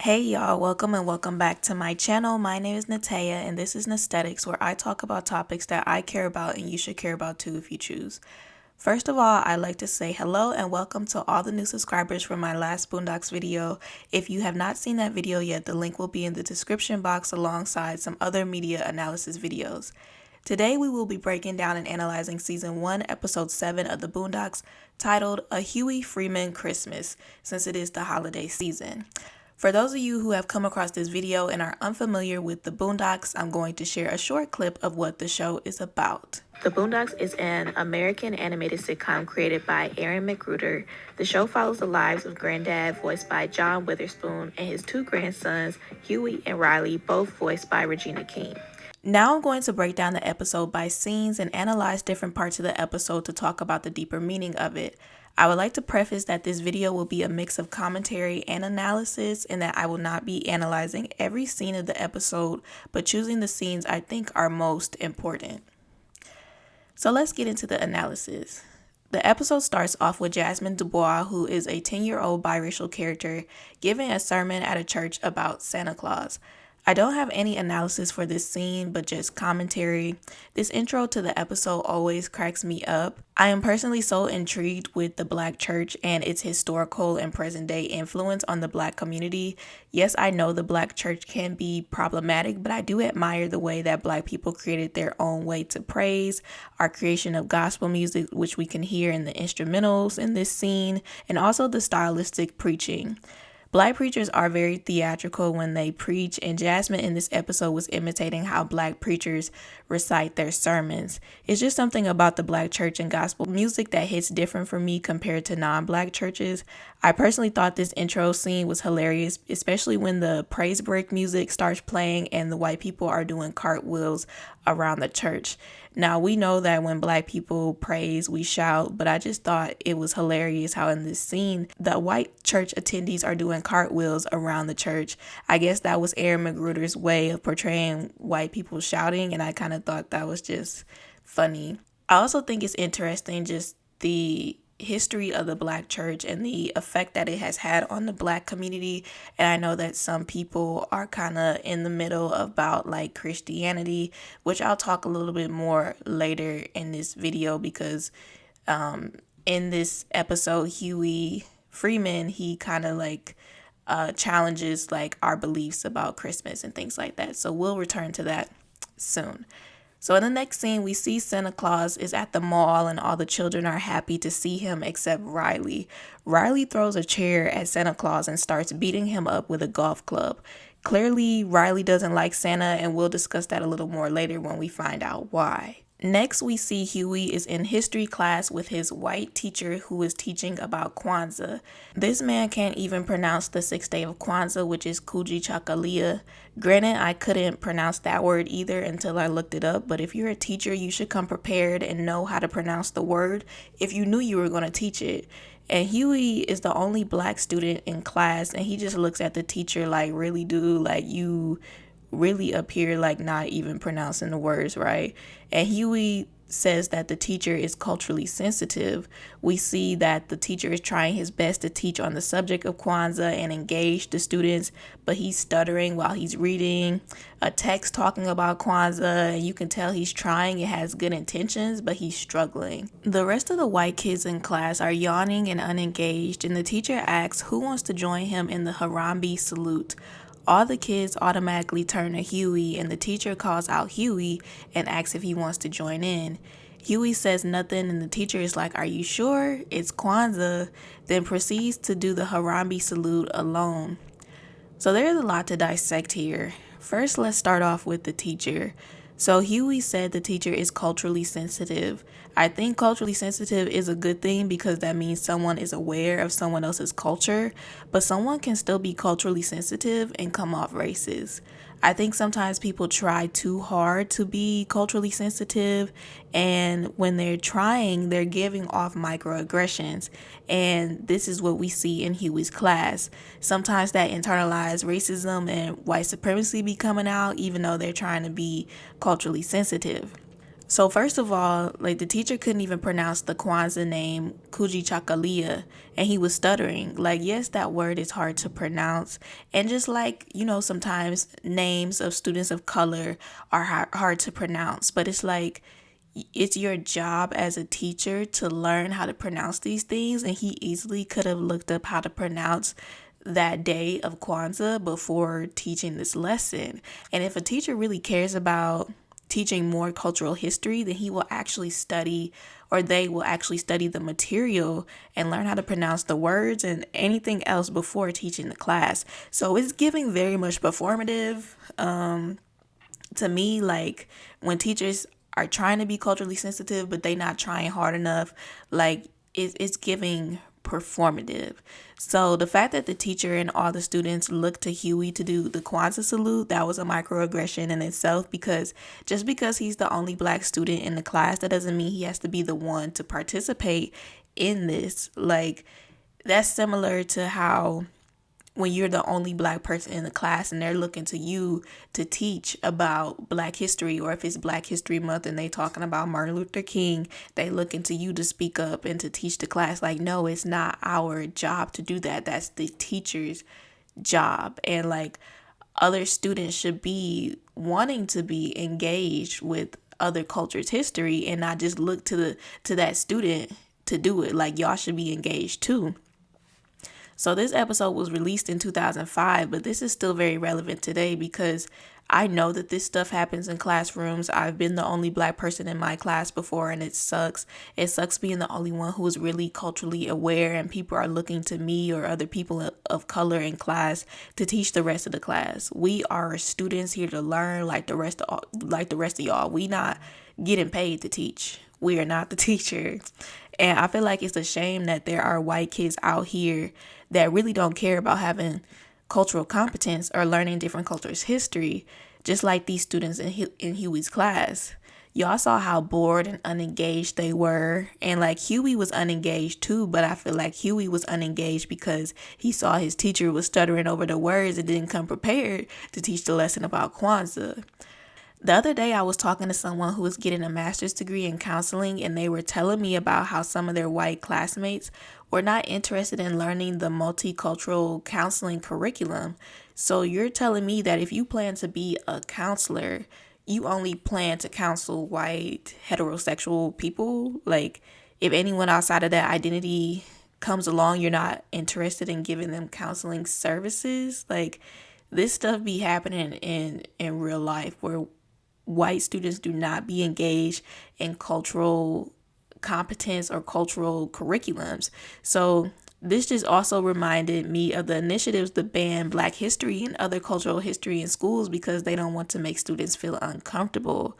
Hey y'all, welcome back to my channel. My name is Natea and this is Nesthetics, where I talk about topics that I care about and you should care about too if you choose. First of all, I'd like to say hello and welcome to all the new subscribers from my last Boondocks video. If you have not seen that video yet, the link will be in the description box alongside some other media analysis videos. Today we will be breaking down and analyzing Season 1, Episode 7 of the Boondocks, titled A Huey Freeman Christmas, since it is the holiday season. For those of you who have come across this video and are unfamiliar with the Boondocks, I'm going to share a short clip of what the show is about. The Boondocks is an American animated sitcom created by Aaron McGruder. The show follows the lives of Granddad, voiced by John Witherspoon, and his two grandsons, Huey and Riley, both voiced by Regina King. Now I'm going to break down the episode by scenes and analyze different parts of the episode to talk about the deeper meaning of it. I would like to preface that this video will be a mix of commentary and analysis, and that I will not be analyzing every scene of the episode, but choosing the scenes I think are most important. So let's get into the analysis. The episode starts off with Jasmine Dubois, who is a 10-year-old biracial character, giving a sermon at a church about Santa Claus. I don't have any analysis for this scene, but just commentary. This intro to the episode always cracks me up. I am personally so intrigued with the Black church and its historical and present day influence on the Black community. Yes, I know the Black church can be problematic, but I do admire the way that Black people created their own way to praise, our creation of gospel music, which we can hear in the instrumentals in this scene, and also the stylistic preaching. Black preachers are very theatrical when they preach, and Jasmine in this episode was imitating how Black preachers recite their sermons. It's just something about the Black church and gospel music that hits different for me compared to non-Black churches. I personally thought this intro scene was hilarious, especially when the praise break music starts playing and the white people are doing cartwheels around the church. Now, we know that when Black people praise, we shout, but I just thought it was hilarious how in this scene, the white church attendees are doing cartwheels around the church. I guess that was Aaron McGruder's way of portraying white people shouting, and I kind of thought that was just funny. I also think it's interesting just the history of the Black church and the effect that it has had on the Black community. And I know that some people are kind of in the middle about like Christianity, which I'll talk a little bit more later in this video, because in this episode, Huey Freeman, he kind of like challenges like our beliefs about Christmas and things like that. So we'll return to that soon. So in the next scene, we see Santa Claus is at the mall and all the children are happy to see him except Riley. Riley throws a chair at Santa Claus and starts beating him up with a golf club. Clearly, Riley doesn't like Santa, and we'll discuss that a little more later when we find out why. Next, we see Huey is in history class with his white teacher who is teaching about Kwanzaa. This man can't even pronounce the 6th day of Kwanzaa, which is Kujichagulia. Granted, I couldn't pronounce that word either until I looked it up, but if you're a teacher, you should come prepared and know how to pronounce the word if you knew you were going to teach it. And Huey is the only Black student in class, and he just looks at the teacher like, really, dude, like you really appear like not even pronouncing the words right. And Huey says that the teacher is culturally sensitive. We see that the teacher is trying his best to teach on the subject of Kwanzaa and engage the students, but he's stuttering while he's reading a text talking about Kwanzaa, and you can tell he's trying, it has good intentions, but he's struggling. The rest of the white kids in class are yawning and unengaged, and the teacher asks who wants to join him in the Harambe salute. All the kids automatically turn to Huey, and the teacher calls out Huey and asks if he wants to join in. Huey says nothing, and the teacher is like, "Are you sure? It's Kwanzaa," then proceeds to do the Harambe salute alone. So there's a lot to dissect here. First, let's start off with the teacher. So Huey said the teacher is culturally sensitive. I think culturally sensitive is a good thing because that means someone is aware of someone else's culture, but someone can still be culturally sensitive and come off racist. I think sometimes people try too hard to be culturally sensitive, and when they're trying, they're giving off microaggressions. And this is what we see in Huey's class. Sometimes that internalized racism and white supremacy be coming out, even though they're trying to be culturally sensitive. So first of all, like the teacher couldn't even pronounce the Kwanzaa name Kujichakalia, and he was stuttering. Like, yes, that word is hard to pronounce, and just like sometimes names of students of color are hard to pronounce, but it's like it's your job as a teacher to learn how to pronounce these things, and he easily could have looked up how to pronounce that day of Kwanzaa before teaching this lesson. And if a teacher really cares about teaching more cultural history, then he will actually study, or they will actually study the material and learn how to pronounce the words and anything else before teaching the class. So it's giving very much performative to me, like when teachers are trying to be culturally sensitive but they not trying hard enough, like it's giving performative. So the fact that the teacher and all the students looked to Huey to do the Kwanzaa salute, that was a microaggression in itself, because just because he's the only black student in the class, that doesn't mean he has to be the one to participate in this. Like, that's similar to how when you're the only black person in the class and they're looking to you to teach about black history, or if it's Black History Month and they talking about Martin Luther King, they looking to you to speak up and to teach the class. Like, no, it's not our job to do that. That's the teacher's job. And like, other students should be wanting to be engaged with other cultures' history and not just look to that student to do it. Like, y'all should be engaged too. So this episode was released in 2005, but this is still very relevant today because I know that this stuff happens in classrooms. I've been the only black person in my class before, and it sucks. It sucks being the only one who is really culturally aware, and people are looking to me or other people of color in class to teach the rest of the class. We are students here to learn like the rest of y'all. We not getting paid to teach. We are not the teacher. And I feel like it's a shame that there are white kids out here that really don't care about having cultural competence or learning different cultures' history, just like these students in Huey's class. Y'all saw how bored and unengaged they were. And like, Huey was unengaged too, but I feel like Huey was unengaged because he saw his teacher was stuttering over the words and didn't come prepared to teach the lesson about Kwanzaa. The other day, I was talking to someone who was getting a master's degree in counseling, and they were telling me about how some of their white classmates were not interested in learning the multicultural counseling curriculum. So you're telling me that if you plan to be a counselor, you only plan to counsel white heterosexual people? Like, if anyone outside of that identity comes along, you're not interested in giving them counseling services? Like, this stuff be happening in real life where white students do not be engaged in cultural competence or cultural curriculums. So this just also reminded me of the initiatives to ban Black history and other cultural history in schools because they don't want to make students feel uncomfortable.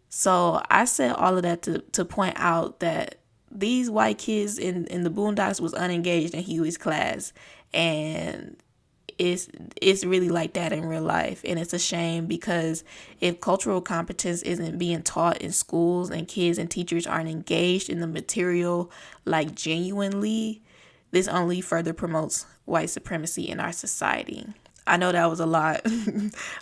So I said all of that to point out that these white kids in the Boondocks was unengaged in Huey's class, and it's really like that in real life. And it's a shame because if cultural competence isn't being taught in schools and kids and teachers aren't engaged in the material like genuinely, this only further promotes white supremacy in our society. I know that was a lot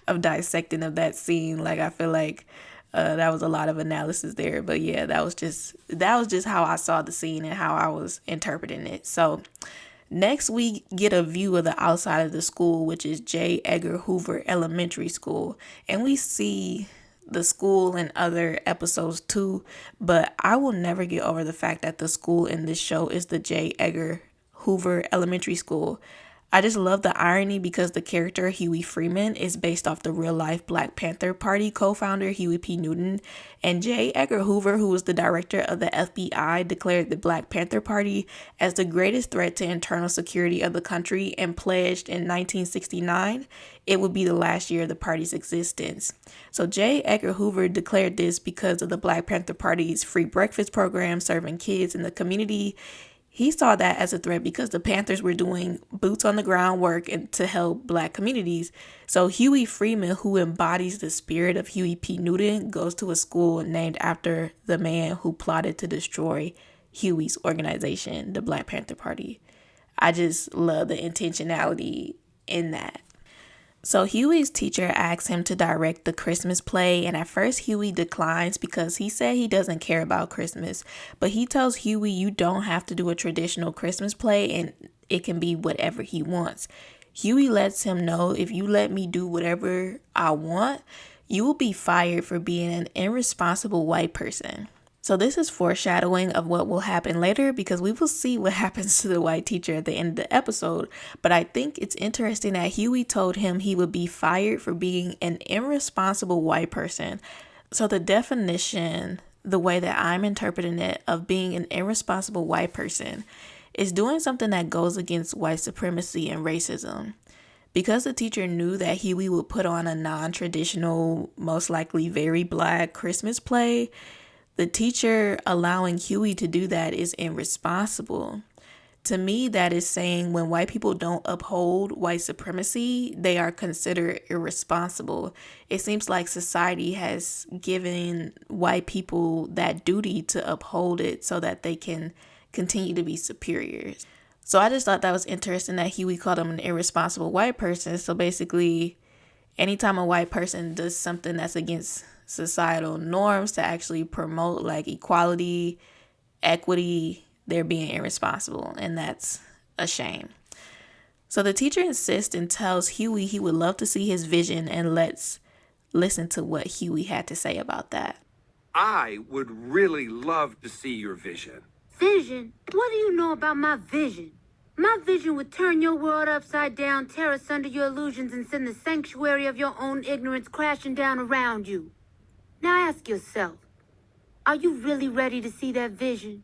of dissecting of that scene. Like, I feel like that was a lot of analysis there, but yeah, that was just how I saw the scene and how I was interpreting it. So next, we get a view of the outside of the school, which is J. Edgar Hoover Elementary School. And we see the school in other episodes too, but I will never get over the fact that the school in this show is the J. Edgar Hoover Elementary School. I just love the irony because the character Huey Freeman is based off the real-life Black Panther Party co-founder Huey P. Newton, and J. Edgar Hoover, who was the director of the FBI, declared the Black Panther Party as the greatest threat to internal security of the country and pledged in 1969 it would be the last year of the party's existence. So J. Edgar Hoover declared this because of the Black Panther Party's free breakfast program serving kids in the community. He saw that as a threat because the Panthers were doing boots on the ground work to help Black communities. So Huey Freeman, who embodies the spirit of Huey P. Newton, goes to a school named after the man who plotted to destroy Huey's organization, the Black Panther Party. I just love the intentionality in that. So Huey's teacher asks him to direct the Christmas play, and at first Huey declines because he said he doesn't care about Christmas. But he tells Huey you don't have to do a traditional Christmas play and it can be whatever he wants. Huey lets him know, if you let me do whatever I want, you will be fired for being an irresponsible white person. So this is foreshadowing of what will happen later, because we will see what happens to the white teacher at the end of the episode. But I think it's interesting that Huey told him he would be fired for being an irresponsible white person. So the definition, the way that I'm interpreting it, of being an irresponsible white person is doing something that goes against white supremacy and racism. Because the teacher knew that Huey would put on a non-traditional, most likely very black Christmas play, the teacher allowing Huey to do that is irresponsible. To me, that is saying when white people don't uphold white supremacy, they are considered irresponsible. It seems like society has given white people that duty to uphold it so that they can continue to be superiors. So I just thought that was interesting that Huey called him an irresponsible white person. So basically, anytime a white person does something that's against societal norms to actually promote like equality, equity, they're being irresponsible, and that's a shame. So the teacher insists and tells Huey he would love to see his vision, and let's listen to what Huey had to say about that. I would really love to see your vision. Vision? What do you know about my vision? My vision would turn your world upside down, tear asunder your illusions, and send the sanctuary of your own ignorance crashing down around you. Now ask yourself, are you really ready to see that vision?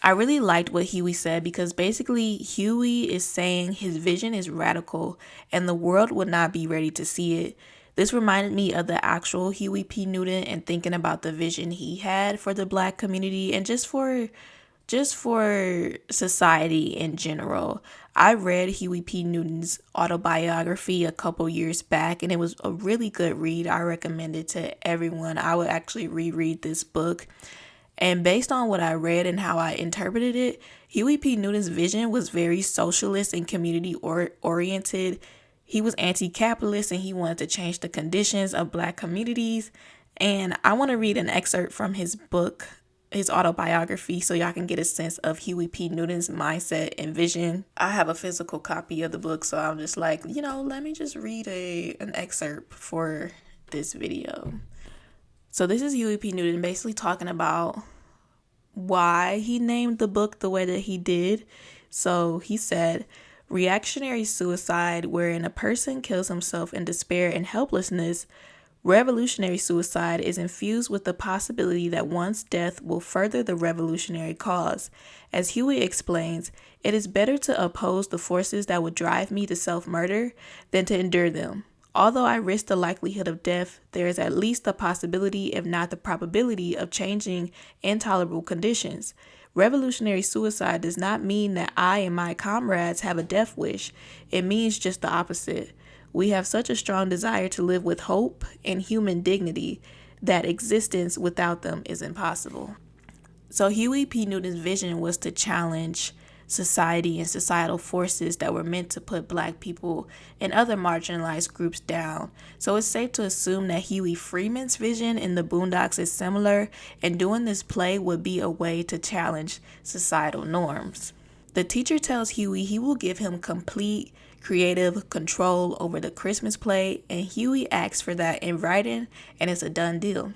I really liked what Huey said, because basically Huey is saying his vision is radical and the world would not be ready to see it. This reminded me of the actual Huey P. Newton and thinking about the vision he had for the black community and just for society in general. I read Huey P. Newton's autobiography a couple years back, and it was a really good read. I recommend it to everyone. I would actually reread this book. And based on what I read and how I interpreted it, Huey P. Newton's vision was very socialist and community oriented. He was anti-capitalist and he wanted to change the conditions of black communities. And I want to read an excerpt from his book, his autobiography, so y'all can get a sense of Huey P. Newton's mindset and vision. I have a physical copy of the book, so I'm just like, let me just read an excerpt for this video. So this is Huey P. Newton basically talking about why he named the book the way that he did. So he said, reactionary suicide, wherein a person kills himself in despair and helplessness. Revolutionary suicide is infused with the possibility that one's death will further the revolutionary cause. As Huey explains, it is better to oppose the forces that would drive me to self-murder than to endure them. Although I risk the likelihood of death, there is at least the possibility, if not the probability, of changing intolerable conditions. Revolutionary suicide does not mean that I and my comrades have a death wish. It means just the opposite. We have such a strong desire to live with hope and human dignity that existence without them is impossible. So Huey P. Newton's vision was to challenge society and societal forces that were meant to put black people and other marginalized groups down. So it's safe to assume that Huey Freeman's vision in the Boondocks is similar, and doing this play would be a way to challenge societal norms. The teacher tells Huey he will give him complete creative control over the Christmas play, and Huey asks for that in writing, and it's a done deal.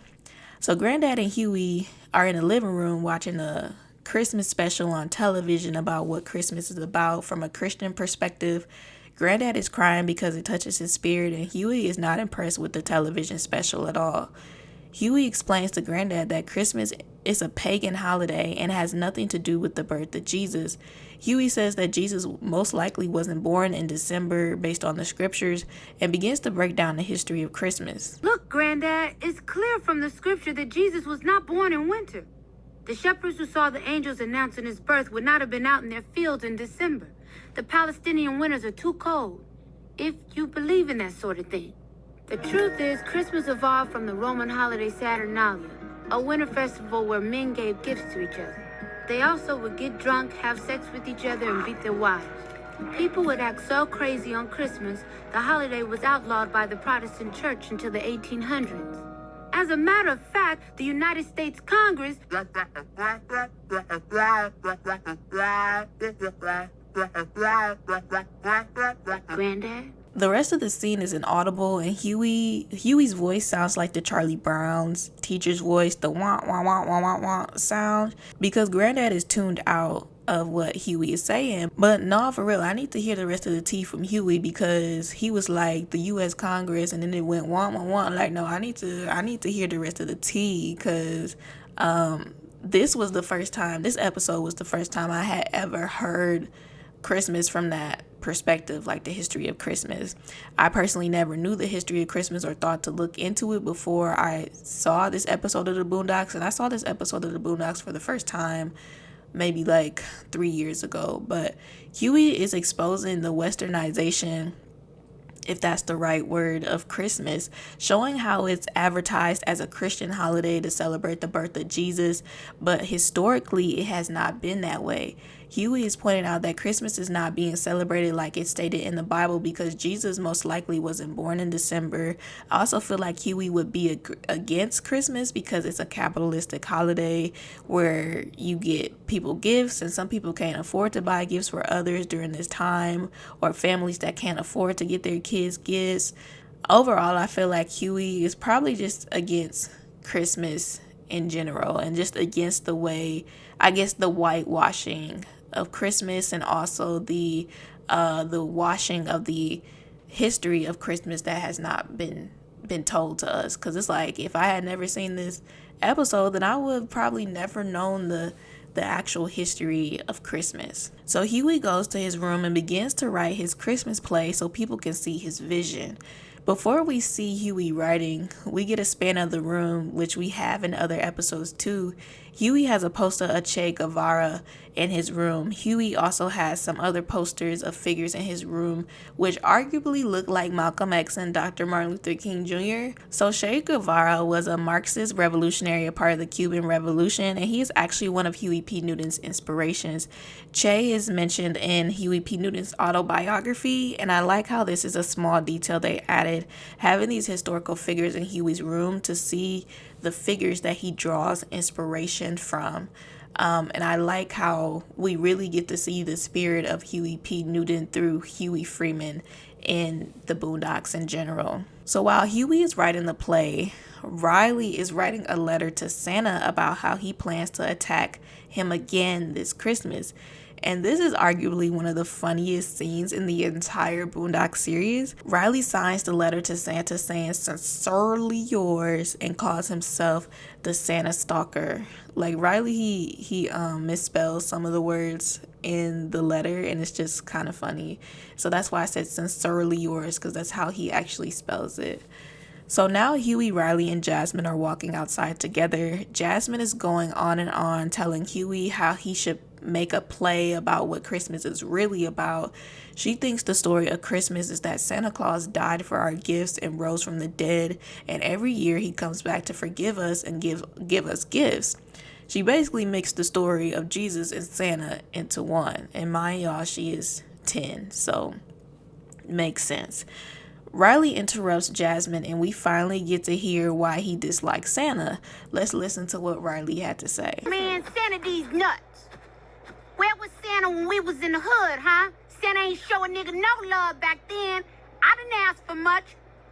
So Granddad and Huey are in the living room watching a Christmas special on television about what Christmas is about from a Christian perspective. Granddad is crying because it touches his spirit, and Huey is not impressed with the television special at all. Huey explains to Granddad that Christmas is a pagan holiday and has nothing to do with the birth of Jesus. Huey says that Jesus most likely wasn't born in December based on the scriptures, and begins to break down the history of Christmas. Look, Granddad, it's clear from the scripture that Jesus was not born in winter. The shepherds who saw the angels announcing his birth would not have been out in their fields in December. The Palestinian winters are too cold, if you believe in that sort of thing. The truth is, Christmas evolved from the Roman holiday Saturnalia, a winter festival where men gave gifts to each other. They also would get drunk, have sex with each other, and beat their wives. People would act so crazy on Christmas, the holiday was outlawed by the Protestant Church until the 1800s. As a matter of fact, the United States Congress Granddad? The rest of the scene is inaudible, and Huey's voice sounds like the Charlie Brown's teacher's voice, the wah wah wah wah wah wah sound, because Granddad is tuned out of what Huey is saying. But no, for real, I need to hear the rest of the tea from Huey, because he was like the U.S. Congress, and then it went wah wah wah. Like, no, I need to hear the rest of the tea, because this episode was the first time I had ever heard Christmas from that perspective, like the history of Christmas. I personally never knew the history of Christmas or thought to look into it before I saw this episode of the Boondocks, and I saw this episode of the Boondocks for the first time maybe like 3 years ago. But Huey is exposing the westernization, if that's the right word, of Christmas, showing how it's advertised as a Christian holiday to celebrate the birth of Jesus, but historically it has not been that way. Huey is pointing out that Christmas is not being celebrated like it's stated in the Bible because Jesus most likely wasn't born in December. I also feel like Huey would be against Christmas because it's a capitalistic holiday where you get people gifts, and some people can't afford to buy gifts for others during this time, or families that can't afford to get their kids gifts. Overall, I feel like Huey is probably just against Christmas in general, and just against the way, I guess, the whitewashing of Christmas, and also the washing of the history of Christmas that has not been told to us. Because it's like, if I had never seen this episode, then I would have probably never known the actual history of Christmas. So Huey goes to his room and begins to write his Christmas play so people can see his vision. Before we see Huey writing, we get a span of the room, which we have in other episodes too. Huey has a poster of Che Guevara in his room. Huey also has some other posters of figures in his room, which arguably look like Malcolm X and Dr. Martin Luther King Jr. So Che Guevara was a Marxist revolutionary, a part of the Cuban Revolution, and he is actually one of Huey P. Newton's inspirations. Che is mentioned in Huey P. Newton's autobiography, and I like how this is a small detail they added, having these historical figures in Huey's room to see the figures that he draws inspiration from. And I like how we really get to see the spirit of Huey P. Newton through Huey Freeman in the Boondocks in general. So while Huey is writing the play, Riley is writing a letter to Santa about how he plans to attack him again this Christmas. And this is arguably one of the funniest scenes in the entire Boondocks series. Riley signs the letter to Santa saying, "Sincerely yours," and calls himself the Santa Stalker. Like, Riley, he misspells some of the words in the letter, and it's just kind of funny. So that's why I said "sincerely yours," because that's how he actually spells it. So now Huey, Riley, and Jasmine are walking outside together. Jasmine is going on and on, telling Huey how he should make a play about what Christmas is really about. She thinks the story of Christmas is that Santa Claus died for our gifts and rose from the dead, and every year he comes back to forgive us and give us gifts. She basically mixed the story of Jesus and Santa into one, and mind y'all, she is 10, so makes sense. Riley interrupts Jasmine, and we finally get to hear why he dislikes Santa. Let's listen to what Riley had to say. Man, Santa these nuts. Where was Santa when we was in the hood, huh? Santa ain't show a nigga no love back then. I didn't ask for much.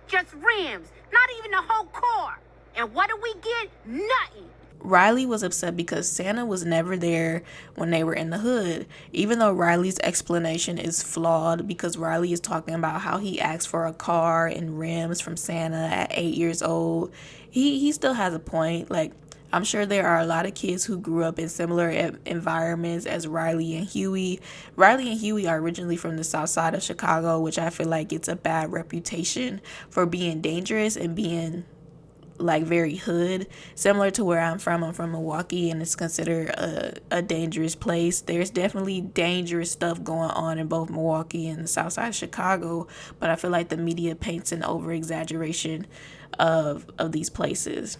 Just rims. Not even the whole car. And what did we get? Nothing. Riley was upset because Santa was never there when they were in the hood, even though Riley's explanation is flawed, because Riley is talking about how he asked for a car and rims from Santa at 8 years old. He still has a point. Like, I'm sure there are a lot of kids who grew up in similar environments as Riley and Huey. Riley and Huey are originally from the south side of Chicago, which I feel like gets a bad reputation for being dangerous and being like very hood, similar to where I'm from Milwaukee, and it's considered a dangerous place. There's definitely dangerous stuff going on in both Milwaukee and the south side of Chicago, but I feel like the media paints an over exaggeration of these places.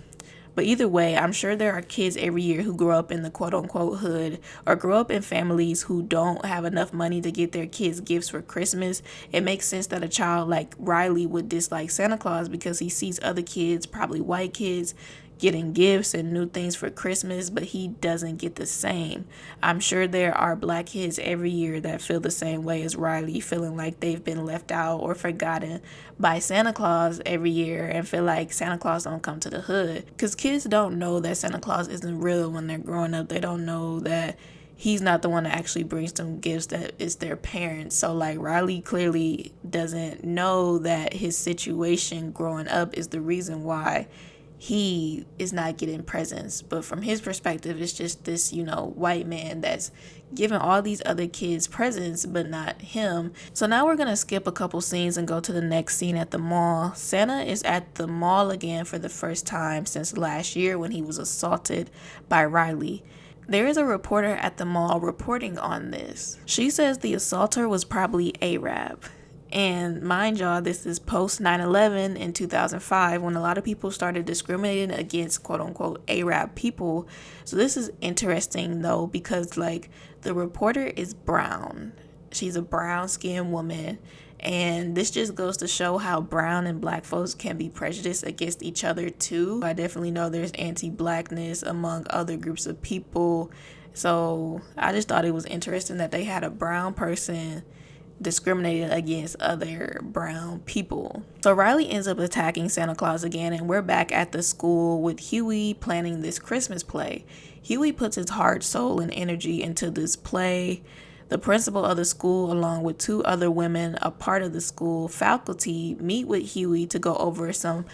But either way, I'm sure there are kids every year who grow up in the quote unquote hood or grow up in families who don't have enough money to get their kids gifts for Christmas. It makes sense that a child like Riley would dislike Santa Claus because he sees other kids, probably white kids, getting gifts and new things for Christmas, but he doesn't get the same. I'm sure there are black kids every year that feel the same way as Riley, feeling like they've been left out or forgotten by Santa Claus every year and feel like Santa Claus don't come to the hood. Because kids don't know that Santa Claus isn't real when they're growing up. They don't know that he's not the one that actually brings them gifts, that it's their parents. So like Riley clearly doesn't know that his situation growing up is the reason why he is not getting presents. But from his perspective, it's just this, white man that's giving all these other kids presents, but not him. So now we're going to skip a couple scenes and go to the next scene at the mall. Santa is at the mall again for the first time since last year when he was assaulted by Riley. There is a reporter at the mall reporting on this. She says the assaulter was probably Arab. And mind y'all, this is post 9/11 in 2005 when a lot of people started discriminating against quote unquote Arab people. So this is interesting though, because like the reporter is brown. She's a brown skinned woman. And this just goes to show how brown and black folks can be prejudiced against each other too. I definitely know there's anti-blackness among other groups of people. So I just thought it was interesting that they had a brown person discriminated against other brown people. So Riley ends up attacking Santa Claus again, and we're back at the school with Huey planning this Christmas play. Huey puts his heart, soul, and energy into this play. The principal of the school, along with 2 other women, a part of the school faculty, meet with Huey to go over some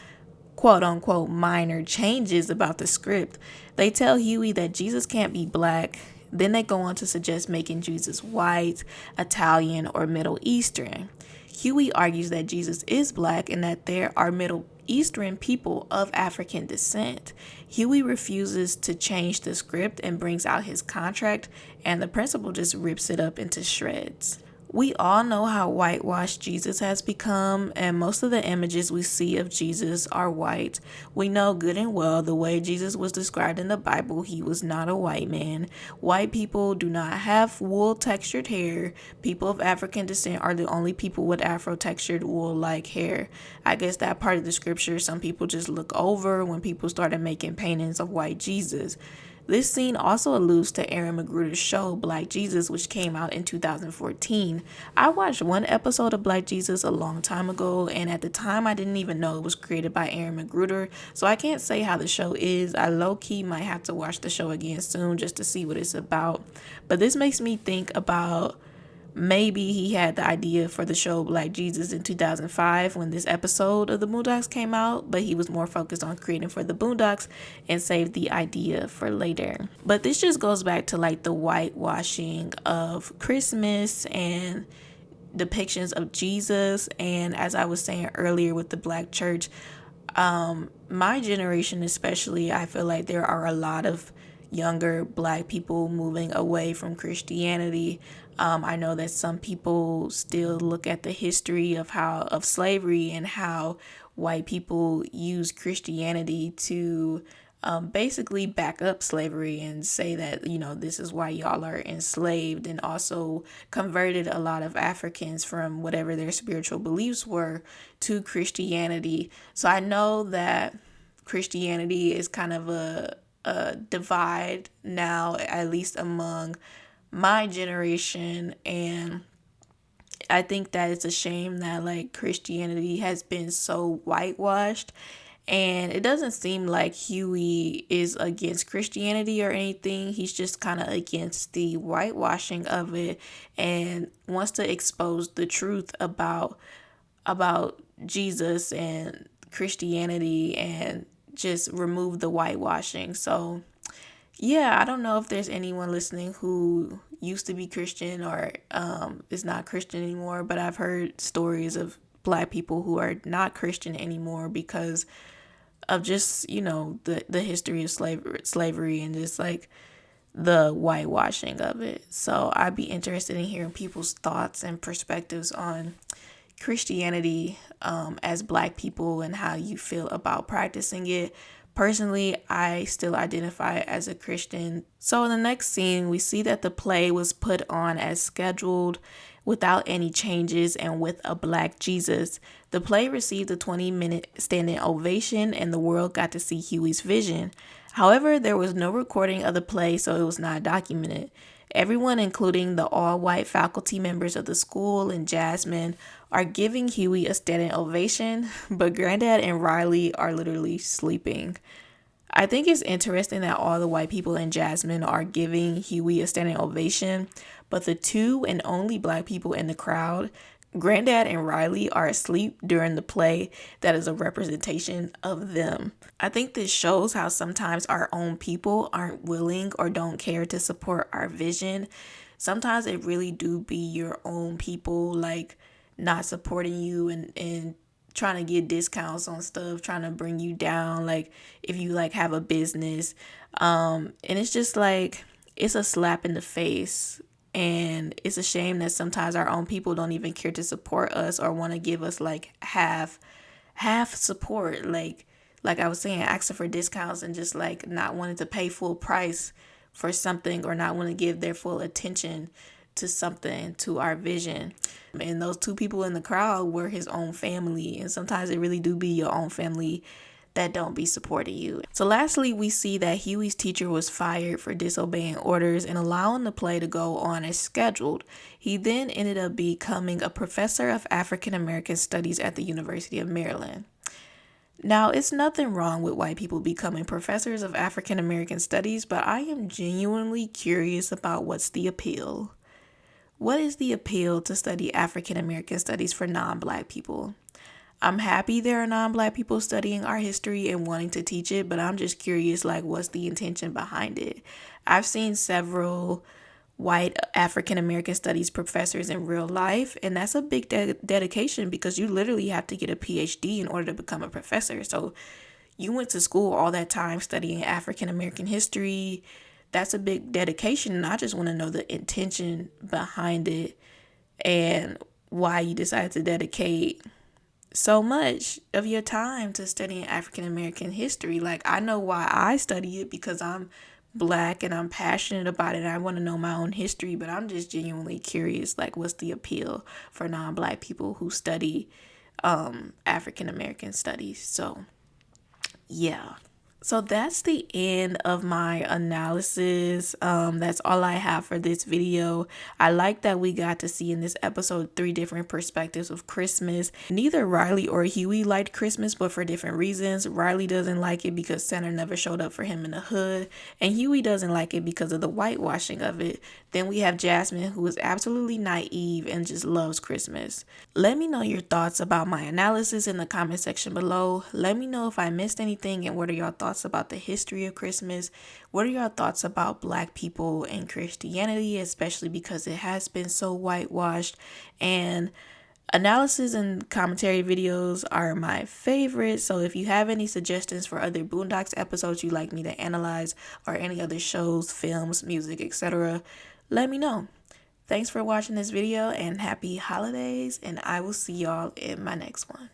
quote-unquote minor changes about the script. They tell Huey that Jesus can't be black. Then they go on to suggest making Jesus white, Italian, or Middle Eastern. Huey argues that Jesus is black and that there are Middle Eastern people of African descent. Huey refuses to change the script and brings out his contract, and the principal just rips it up into shreds. We all know how whitewashed Jesus has become, and most of the images we see of Jesus are white. We know good and well the way Jesus was described in the Bible, he was not a white man. White people do not have wool textured hair. People of African descent are the only people with Afro textured wool like hair. I guess that part of the scripture some people just look over when people started making paintings of white Jesus. This scene also alludes to Aaron McGruder's show, Black Jesus, which came out in 2014. I watched one episode of Black Jesus a long time ago, and at the time I didn't even know it was created by Aaron McGruder, so I can't say how the show is. I low-key might have to watch the show again soon just to see what it's about. But this makes me think about maybe he had the idea for the show Black Jesus in 2005 when this episode of the Boondocks came out, but he was more focused on creating for the Boondocks and saved the idea for later. But this just goes back to like the whitewashing of Christmas and depictions of Jesus. And as I was saying earlier with the black church, my generation especially, I feel like there are a lot of younger black people moving away from Christianity. I know that some people still look at the history of slavery and how white people use Christianity to basically back up slavery and say that, this is why y'all are enslaved, and also converted a lot of Africans from whatever their spiritual beliefs were to Christianity. So I know that Christianity is kind of a divide now, at least among my generation, and I think that it's a shame that like Christianity has been so whitewashed. And it doesn't seem like Huey is against Christianity or anything. He's just kind of against the whitewashing of it and wants to expose the truth about Jesus and Christianity and just remove the whitewashing. So yeah, I don't know if there's anyone listening who used to be Christian or is not Christian anymore, but I've heard stories of black people who are not Christian anymore because of just, the history of slavery and just like the whitewashing of it. So I'd be interested in hearing people's thoughts and perspectives on Christianity as black people and how you feel about practicing it. Personally, I still identify as a Christian. So in the next scene, we see that the play was put on as scheduled without any changes and with a black Jesus. The play received a 20-minute standing ovation and the world got to see Huey's vision. However, there was no recording of the play, so it was not documented. Everyone, including the all-white faculty members of the school and Jasmine, are giving Huey a standing ovation, but Granddad and Riley are literally sleeping. I think it's interesting that all the white people and Jasmine are giving Huey a standing ovation, but the two and only black people in the crowd, Granddad and Riley, are asleep during the play that is a representation of them. I think this shows how sometimes our own people aren't willing or don't care to support our vision. Sometimes it really do be your own people like not supporting you and trying to get discounts on stuff, trying to bring you down, like if you like have a business. And it's just like, it's a slap in the face. And it's a shame that sometimes our own people don't even care to support us or want to give us like half support. Like I was saying, asking for discounts and just like not wanting to pay full price for something or not want to give their full attention to something, to our vision. And those two people in the crowd were his own family. And sometimes it really do be your own family that don't be supporting you. So lastly, we see that Huey's teacher was fired for disobeying orders and allowing the play to go on as scheduled. He then ended up becoming a professor of African American studies at the University of Maryland. Now, it's nothing wrong with white people becoming professors of African American studies, but I am genuinely curious about what's the appeal. What is the appeal to study African American studies for non-black people? I'm happy there are non-black people studying our history and wanting to teach it, but I'm just curious, like, what's the intention behind it? I've seen several white African American studies professors in real life, and that's a big dedication because you literally have to get a PhD in order to become a professor. So you went to school all that time studying African American history. That's a big dedication, and I just want to know the intention behind it and why you decided to dedicate so much of your time to studying African American history. Like, I know why I study it because I'm black and I'm passionate about it and I want to know my own history, but I'm just genuinely curious, like, what's the appeal for non-black people who study African American studies? So yeah. So that's the end of my analysis. That's all I have for this video. I like that we got to see in this episode 3 different perspectives of Christmas. Neither Riley or Huey liked Christmas, but for different reasons. Riley doesn't like it because Santa never showed up for him in the hood, and Huey doesn't like it because of the whitewashing of it. Then we have Jasmine, who is absolutely naive and just loves Christmas. Let me know your thoughts about my analysis in the comment section below. Let me know if I missed anything and what are your thoughts about the history of Christmas. What are your thoughts about black people and Christianity, especially because it has been so whitewashed? And analysis and commentary videos are my favorite. So if you have any suggestions for other Boondocks episodes you'd like me to analyze, or any other shows, films, music, etc., let me know. Thanks for watching this video and happy holidays, and I will see y'all in my next one.